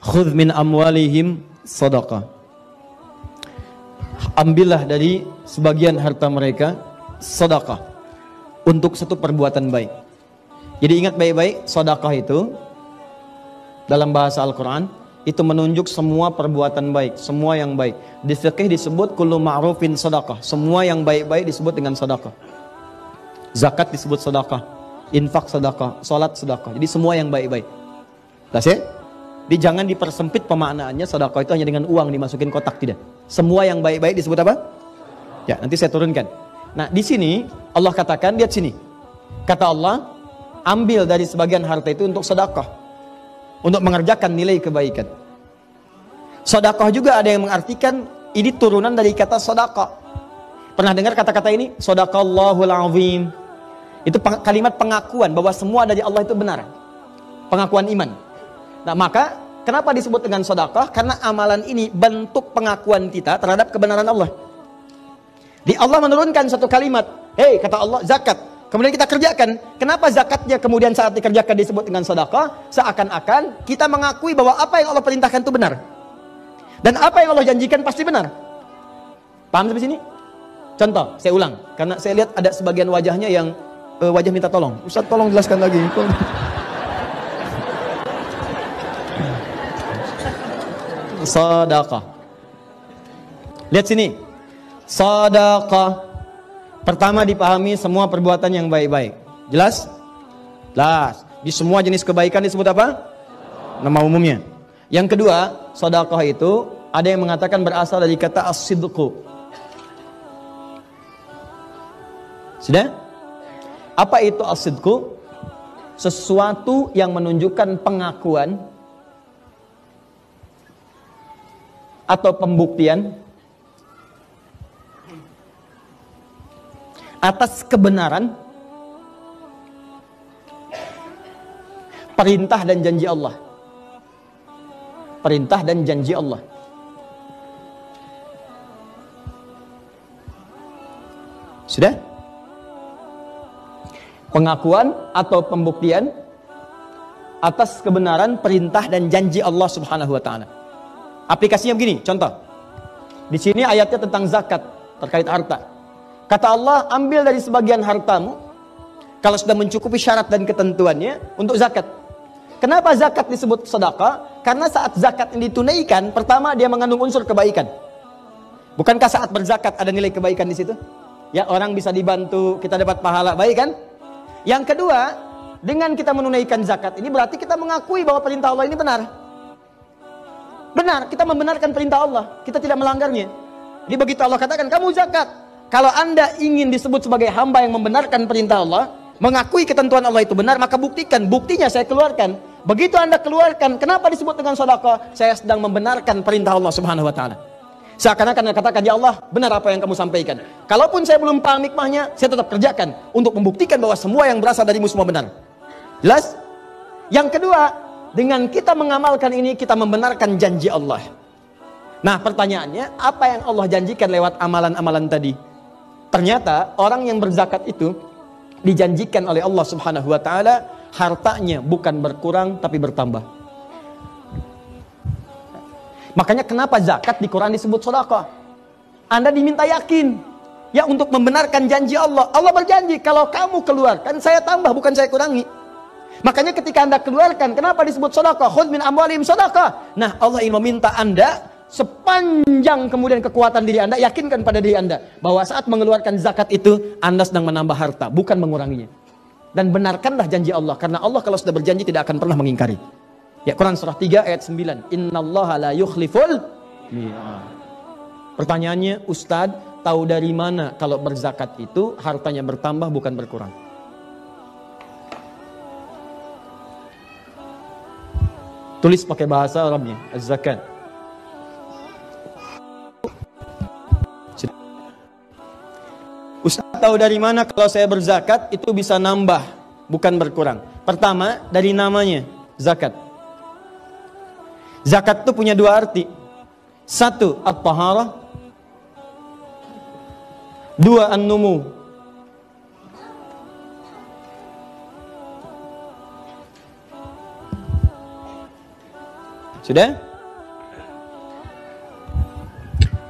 Khudh min amwalihim sadaqah. Ambillah dari sebagian harta mereka sedekah untuk satu perbuatan baik. Jadi ingat baik-baik, sedekah itu dalam bahasa Al-Quran itu menunjuk semua perbuatan baik, semua yang baik. Di fiqih disebut kullu ma'rufin sedekah. Semua yang baik-baik disebut dengan sedekah. Zakat disebut sedekah, infak sedekah, salat sedekah. Jadi semua yang baik-baik. Jelas ya? Jadi jangan dipersempit pemaknaannya sedekah itu hanya dengan uang dimasukin kotak, tidak. Semua yang baik-baik disebut apa? Ya, nanti saya turunkan. Nah, di sini Allah katakan, lihat sini. Kata Allah, ambil dari sebagian harta itu untuk sedekah, untuk mengerjakan nilai kebaikan. Sedekah juga ada yang mengartikan ini turunan dari kata sedekah. Pernah dengar kata-kata ini? Shadaqallahul azim. Itu kalimat pengakuan bahwa semua dari Allah itu benar. Pengakuan iman. Nah, maka kenapa disebut dengan sedekah? Karena amalan ini bentuk pengakuan kita terhadap kebenaran Allah. Di Allah menurunkan satu kalimat, hei, kata Allah, zakat. Kemudian kita kerjakan. Kenapa zakatnya kemudian saat dikerjakan disebut dengan sedekah? Seakan-akan kita mengakui bahwa apa yang Allah perintahkan itu benar. Dan apa yang Allah janjikan pasti benar. Paham sampai sini? Contoh, saya ulang. Karena saya lihat ada sebagian wajahnya yang wajah minta tolong. Ustaz, tolong jelaskan lagi. Sedekah. Lihat sini. Sedekah. Pertama dipahami semua perbuatan yang baik-baik. Jelas? Jelas. Di semua jenis kebaikan disebut apa? Nama umumnya. Yang kedua, sedekah itu ada yang mengatakan berasal dari kata as-sidqu. Sudah? Apa itu as-sidqu? Sesuatu yang menunjukkan pengakuan atau pembuktian atas kebenaran perintah dan janji Allah. Perintah dan janji Allah. Sudah? Pengakuan atau pembuktian atas kebenaran perintah dan janji Allah Subhanahu wa taala. Aplikasinya begini, contoh. Di sini ayatnya tentang zakat terkait harta. Kata Allah, ambil dari sebagian hartamu kalau sudah mencukupi syarat dan ketentuannya untuk zakat. Kenapa zakat disebut sedekah? Karena saat zakat ini ditunaikan, pertama dia mengandung unsur kebaikan. Bukankah saat berzakat ada nilai kebaikan di situ? Ya, orang bisa dibantu, kita dapat pahala, baik kan? Yang kedua, dengan kita menunaikan zakat ini berarti kita mengakui bahwa perintah Allah ini benar. Benar, kita membenarkan perintah Allah, kita tidak melanggarnya. Jadi begitu Allah katakan, kamu zakat. Kalau Anda ingin disebut sebagai hamba yang membenarkan perintah Allah, mengakui ketentuan Allah itu benar, maka buktikan. Buktinya saya keluarkan. Begitu Anda keluarkan, kenapa disebut dengan sedekah? Saya sedang membenarkan perintah Allah Subhanahu wa taala. Seakan-akan Anda katakan, ya Allah, benar apa yang kamu sampaikan. Kalaupun saya belum paham hikmahnya, saya tetap kerjakan untuk membuktikan bahwa semua yang berasal darimu semua benar. Jelas? Yang kedua, dengan kita mengamalkan ini, kita membenarkan janji Allah. Nah, pertanyaannya, apa yang Allah janjikan lewat amalan-amalan tadi? Ternyata orang yang berzakat itu dijanjikan oleh Allah Subhanahu wa taala hartanya bukan berkurang tapi bertambah. Makanya kenapa zakat di Quran disebut sedekah? Anda diminta yakin ya untuk membenarkan janji Allah. Allah berjanji kalau kamu keluarkan saya tambah bukan saya kurangi. Makanya ketika Anda keluarkan, kenapa disebut sedekah? Khudh min amwalihim sedekah. Nah, Allah ingin meminta Anda sepanjang kemudian kekuatan diri Anda, yakinkan pada diri Anda bahwa saat mengeluarkan zakat itu Anda sedang menambah harta, bukan menguranginya. Dan benarkanlah janji Allah, karena Allah kalau sudah berjanji tidak akan pernah mengingkari. Ya, Quran surah 3 ayat 9. Innallaha la yukhliful mi'ad. Pertanyaannya, Ustadz, tahu dari mana kalau berzakat itu hartanya bertambah bukan berkurang? Tulis pakai bahasa Arabnya, az-zakat. Ustaz, tahu dari mana kalau saya berzakat itu bisa nambah bukan berkurang? Pertama, dari namanya zakat. Zakat itu punya dua arti. Satu, at-taharah. Dua, an-numu. Sudah?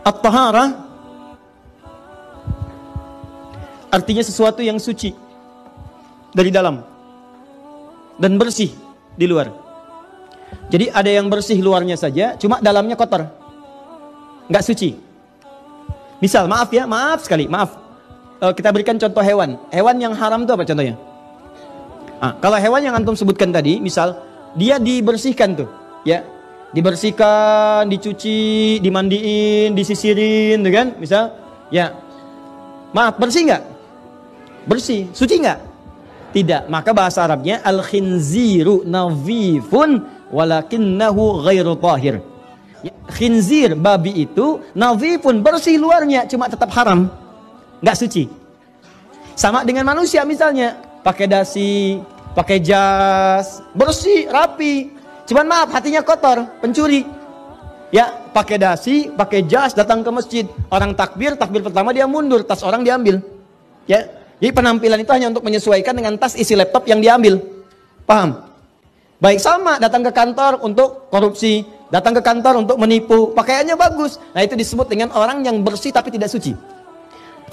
At-taharah artinya sesuatu yang suci dari dalam dan bersih di luar. Jadi ada yang bersih luarnya saja, cuma dalamnya kotor, nggak suci. Misal, maaf ya, maaf sekali, maaf. Kita berikan contoh hewan. Hewan yang haram itu apa contohnya? Kalau hewan yang antum sebutkan tadi, misal dia dibersihkan tuh, ya, dibersihkan, dicuci, dimandiin, disisirin, tuh kan? Misal, ya, maaf, bersih nggak? Bersih, suci nggak? Tidak. Maka bahasa Arabnya al-khinziru nadhifun walakinnahu ghairu tahir. Ya, khinzir, babi itu nadhifun, bersih luarnya, cuma tetap haram, nggak suci. Sama dengan manusia misalnya, pakai dasi, pakai jas, bersih, rapi, cuman maaf hatinya kotor, pencuri. Ya, pakai dasi, pakai jas, datang ke masjid, orang takbir pertama dia mundur, tas orang diambil. Ya, jadi penampilan itu hanya untuk menyesuaikan dengan tas isi laptop yang diambil. Paham? Baik, sama datang ke kantor untuk korupsi, datang ke kantor untuk menipu, pakaiannya bagus. Nah, itu disebut dengan orang yang bersih tapi tidak suci.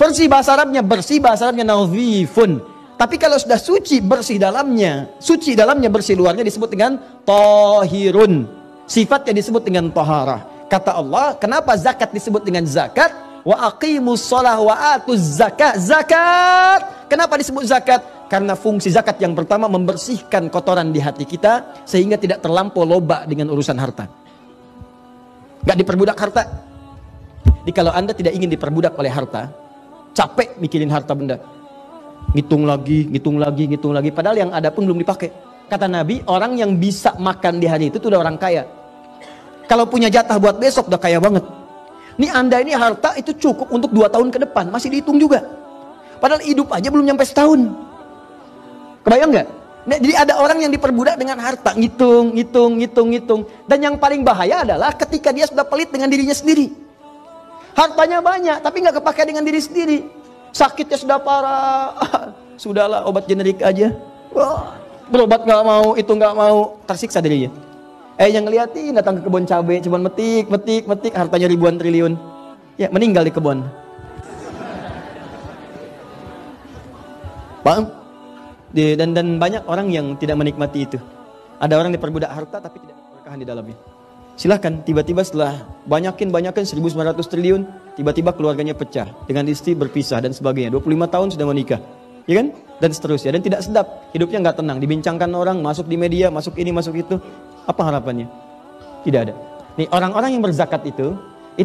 Bersih bahasa Arabnya nadhifun. Tapi kalau sudah suci, bersih dalamnya, bersih luarnya disebut dengan tahirun. Sifatnya disebut dengan taharah. Kata Allah, kenapa zakat disebut dengan zakat? Wa aqimus shalah wa atuz zakat. Zakat. Kenapa disebut zakat? Karena fungsi zakat yang pertama membersihkan kotoran di hati kita sehingga tidak terlampau loba dengan urusan harta. Gak diperbudak harta. Jadi kalau Anda tidak ingin diperbudak oleh harta, capek mikirin harta benda, ngitung lagi, padahal yang ada pun belum dipakai. Kata Nabi, orang yang bisa makan di hari itu udah orang kaya. Kalau punya jatah buat besok udah kaya banget. Nih Anda ini harta itu cukup untuk 2 tahun ke depan, masih dihitung juga. Padahal hidup aja belum nyampe setahun. Kebayang nggak? Nah, jadi ada orang yang diperbudak dengan harta, ngitung. Dan yang paling bahaya adalah ketika dia sudah pelit dengan dirinya sendiri. Hartanya banyak, tapi nggak kepake dengan diri sendiri. Sakitnya sudah parah, sudahlah obat generik aja. Wah, berobat nggak mau, itu nggak mau, tersiksa dirinya. Yang ngeliatin datang ke kebun cabai, cuman metik, hartanya ribuan triliun. Ya, meninggal di kebun. Paham? Dan banyak orang yang tidak menikmati itu. Ada orang diperbudak harta tapi tidak ada keberkahan di dalamnya. Silahkan, tiba-tiba setelah banyakin 1.900 triliun, tiba-tiba keluarganya pecah, dengan istri berpisah dan sebagainya. 25 tahun sudah menikah, ya kan? Dan seterusnya, dan tidak sedap, hidupnya nggak tenang, dibincangkan orang, masuk di media, masuk ini, masuk itu. Apa harapannya? Tidak ada. Nih, orang-orang yang berzakat itu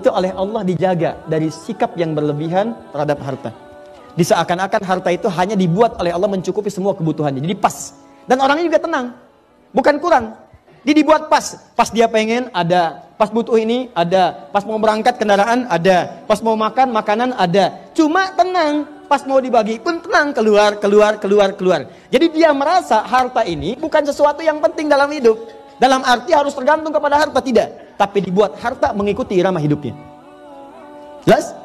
oleh Allah dijaga dari sikap yang berlebihan terhadap harta. Diseakan-akan harta itu hanya dibuat oleh Allah mencukupi semua kebutuhannya. Jadi pas. Dan orangnya juga tenang. Bukan kurang. Dia dibuat pas. Pas dia pengen ada. Pas butuh ini ada. Pas mau berangkat kendaraan ada. Pas mau makan makanan ada. Cuma tenang. Pas mau dibagi pun tenang. Keluar. Jadi dia merasa harta ini bukan sesuatu yang penting dalam hidup. Dalam arti harus tergantung kepada harta. Tidak. Tapi dibuat harta mengikuti irama hidupnya. Jelas?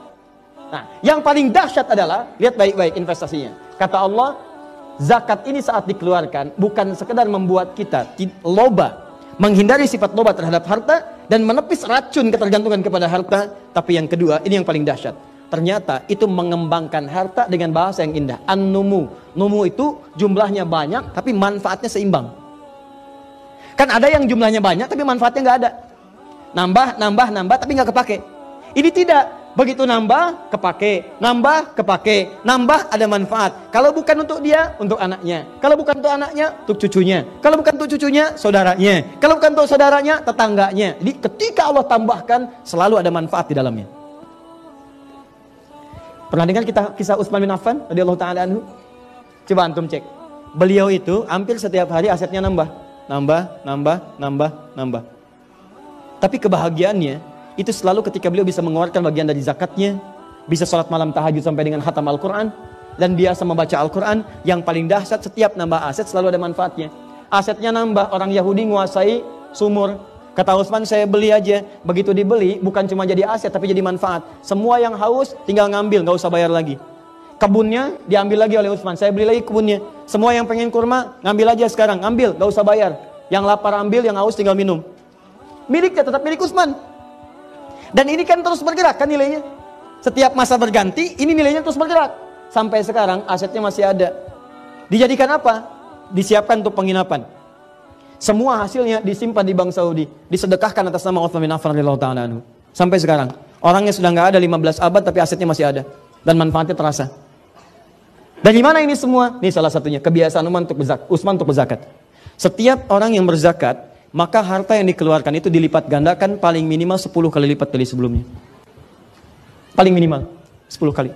Nah, yang paling dahsyat adalah, lihat baik-baik investasinya. Kata Allah, zakat ini saat dikeluarkan bukan sekedar membuat kita loba, menghindari sifat loba terhadap harta dan menepis racun ketergantungan kepada harta. Tapi yang kedua, ini yang paling dahsyat. Ternyata itu mengembangkan harta dengan bahasa yang indah. An-numu. Numu itu jumlahnya banyak tapi manfaatnya seimbang. Kan ada yang jumlahnya banyak tapi manfaatnya nggak ada. Nambah tapi nggak kepake. Ini tidak. Begitu nambah, kepake, nambah ada manfaat. Kalau bukan untuk dia, untuk anaknya. Kalau bukan untuk anaknya, untuk cucunya. Kalau bukan untuk cucunya, saudaranya. Kalau bukan untuk saudaranya, tetangganya. Jadi ketika Allah tambahkan, selalu ada manfaat di dalamnya. Pernah dengar kisah Utsman bin Affan radhiyallahu taala anhu? Coba antum cek. Beliau itu hampir setiap hari asetnya nambah. Tapi kebahagiaannya itu selalu ketika beliau bisa mengeluarkan bagian dari zakatnya, bisa sholat malam tahajud sampai dengan khatam Al-Quran, dan biasa membaca Al-Quran. Yang paling dahsyat, setiap nambah aset selalu ada manfaatnya. Asetnya nambah, orang Yahudi menguasai sumur. Kata Utsman, saya beli aja. Begitu dibeli, bukan cuma jadi aset, tapi jadi manfaat. Semua yang haus tinggal ngambil, gak usah bayar lagi. Kebunnya diambil lagi oleh Utsman, saya beli lagi kebunnya. Semua yang pengen kurma, ngambil aja sekarang, ambil, gak usah bayar. Yang lapar ambil, yang haus tinggal minum. miliknya tetap milik Utsman. Dan ini kan terus bergerak kan nilainya. Setiap masa berganti, ini nilainya terus bergerak. Sampai sekarang asetnya masih ada. Dijadikan apa? Disiapkan untuk penginapan. Semua hasilnya disimpan di Bank Saudi, disedekahkan atas nama Utsman bin Affan radhiyallahu ta'ala anhu. Sampai sekarang, orangnya sudah nggak ada 15 abad tapi asetnya masih ada dan manfaatnya terasa. Dari mana ini semua? Ini salah satunya kebiasaan Utsman untuk berzakat. Setiap orang yang berzakat, maka harta yang dikeluarkan itu dilipat gandakan paling minimal 10 kali lipat dari sebelumnya. Paling minimal 10 kali.